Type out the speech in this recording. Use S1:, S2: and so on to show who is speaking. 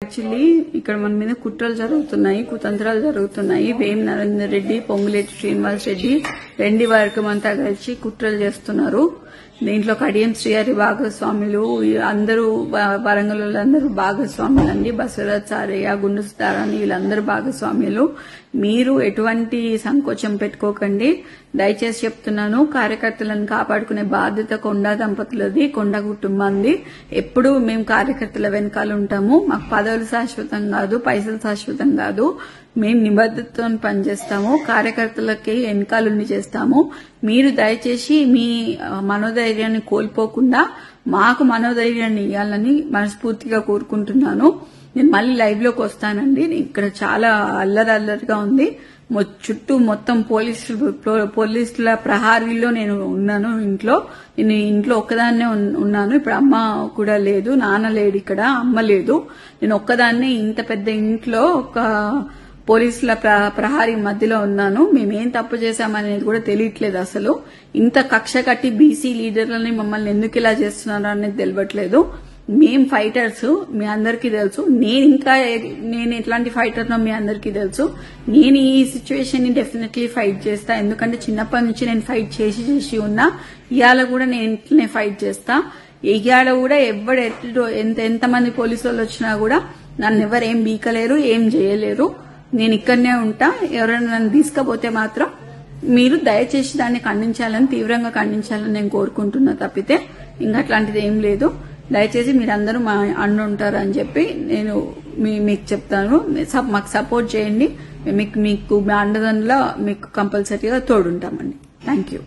S1: Actually ఇక్కడ మన మీద కుట్రలు జరుగుతున్నాయి, కుతంత్రాలు జరుగుతున్నాయి. వేం నరేందర్ రెడ్డి, పొంగులేటి శ్రీనివాస్ రెడ్డి, వెండి వర్గం అంతా కలిసి కుట్రలు చేస్తున్నారు. దీంట్లో కడియం శ్రీహరి భాగస్వాములు, అందరూ వరంగల్ అందరూ భాగస్వాములు అండి. బసవరాజ్ సారయ్య, గుండు సుధారాణి వీళ్ళందరూ భాగస్వాములు. మీరు ఎటువంటి సంకోచం పెట్టుకోకండి. దయచేసి చెప్తున్నాను, కార్యకర్తలను కాపాడుకునే బాధ్యత కొండా దంపతులది, కొండా కుటుంబాన్ని. ఎప్పుడు మేము కార్యకర్తల వెనకాల ఉంటాము. మాకు పదవులు శాశ్వతం కాదు, పైసలు శాశ్వతం కాదు. మేము నిబద్ధతతో పనిచేస్తాము, కార్యకర్తలకి వెనకాలని చేస్తాము. మీరు దయచేసి మీ మనోధైర్యాన్ని కోల్పోకుండా మాకు మనోధైర్యాన్ని ఇవ్వాలని మనస్ఫూర్తిగా కోరుకుంటున్నాను. నేను మళ్ళీ లైవ్ లోకి వస్తానండి. ఇక్కడ చాలా అల్లరిగా ఉంది. చుట్టూ మొత్తం పోలీసుల ప్రహారీలో నేను ఉన్నాను. నేను ఇంట్లో ఒక్కదాన్నే ఉన్నాను. ఇప్పుడు అమ్మ కూడా లేదు, నాన్న లేడు, ఇక్కడ అమ్మ లేదు. నేను ఒక్కదాన్నే ఇంత పెద్ద ఇంట్లో ఒక పోలీసుల ప్రహారీ మధ్యలో ఉన్నాను. మేమేం తప్పు చేశామనేది కూడా తెలియట్లేదు. అసలు ఇంత కక్ష కట్టి బీసీ లీడర్లని మమ్మల్ని ఎందుకు ఇలా చేస్తున్నారో అనేది తెలియట్లేదు. మేం ఫైటర్స్, మీ అందరికీ తెలుసు. నేను ఎట్లాంటి ఫైటర్నో మీ అందరికీ తెలుసు. నేను ఈ సిచ్యువేషన్ ని డెఫినెట్లీ ఫైట్ చేస్తా. ఎందుకంటే చిన్నప్పటి నుంచి నేను ఫైట్ చేసి ఉన్నా. ఇవాళ కూడా నేను ఇంట్లోనే ఫైట్ చేస్తా. ఇవాళ కూడా ఎంతమంది పోలీసు వాళ్ళు వచ్చినా కూడా నన్ను ఎవరేం బీకలేరు, ఏం చేయలేరు. నేను ఇక్కడనే ఉంటా. ఎవరైనా నన్ను తీసుకపోతే మాత్రం మీరు దయచేసి దాన్ని ఖండించాలని, తీవ్రంగా ఖండించాలని నేను కోరుకుంటున్నా. తప్పితే ఇంకా అట్లాంటిది ఏం లేదు. దయచేసి మీరందరూ మా అండ ఉంటారు అని చెప్పి నేను మీకు చెప్తాను. మాకు సపోర్ట్ చేయండి. మీకు మీ అండదండలో మీకు కంపల్సరీగా తోడుంటామండి. Thank you.